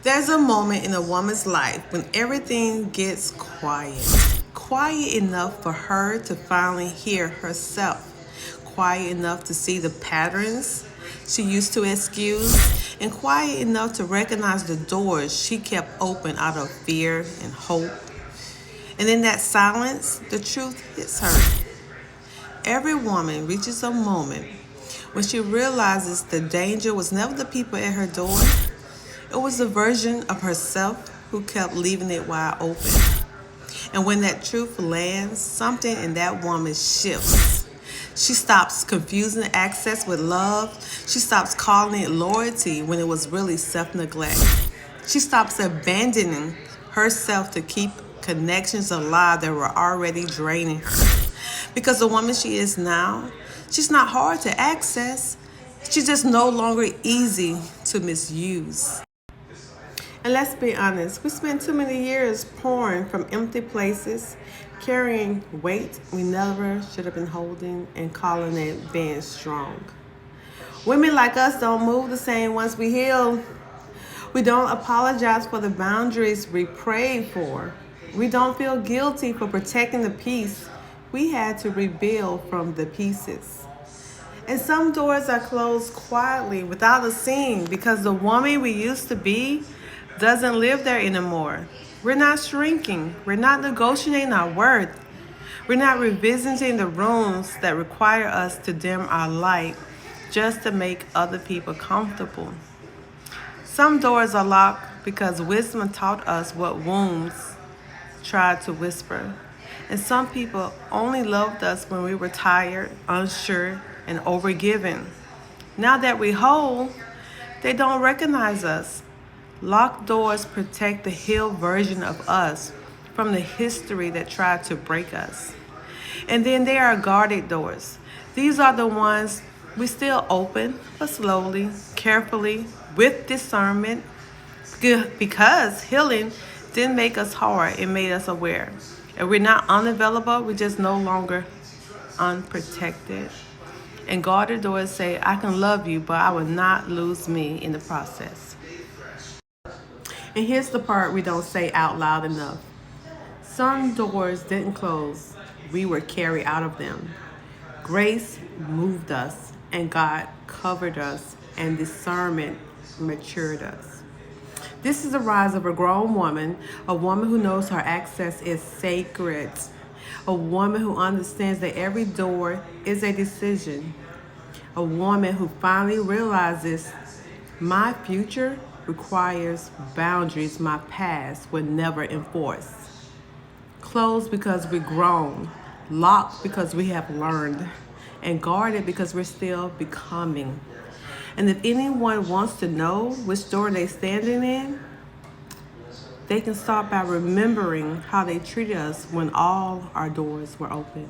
There's a moment in a woman's life when everything gets quiet enough for her to finally hear herself, quiet enough to see the patterns she used to excuse, and quiet enough to recognize the doors she kept open out of fear and hope. And in that silence, the truth hits her. Every woman reaches a moment when she realizes the danger was never the people at her door. It was the version of herself who kept leaving it wide open. And when that truth lands, something in that woman shifts. She stops confusing access with love. She stops calling it loyalty when it was really self-neglect. She stops abandoning herself to keep connections alive that were already draining her. Because the woman she is now, she's not hard to access. She's just no longer easy to misuse. And let's be honest, we spent too many years pouring from empty places, carrying weight we never should have been holding, and calling it being strong. Women like us don't move the same once we heal. We don't apologize for the boundaries we prayed for. We don't feel guilty for protecting the peace we had to rebuild from the pieces. And some doors are closed quietly without a scene because the woman we used to be doesn't live there anymore. We're not shrinking. We're not negotiating our worth. We're not revisiting the rooms that require us to dim our light just to make other people comfortable. Some doors are locked because wisdom taught us what wounds tried to whisper. And some people only loved us when we were tired, unsure, and overgiven. Now that we're whole, they don't recognize us. Locked doors protect the healed version of us from the history that tried to break us. And then there are guarded doors. These are the ones we still open, but slowly, carefully, with discernment, because healing didn't make us hard, it made us aware. And we're not unavailable, we're just no longer unprotected. And guarded doors say, I can love you, but I will not lose me in the process. And here's the part we don't say out loud enough. Some doors didn't close, we were carried out of them. Grace moved us, and God covered us, and discernment matured us. This is the rise of a grown woman, a woman who knows her access is sacred, a woman who understands that every door is a decision, a woman who finally realizes my future requires boundaries my past would never enforce. Closed because we're grown, locked because we have learned, and guarded because we're still becoming. And if anyone wants to know which door they're standing in, they can start by remembering how they treated us when all our doors were open.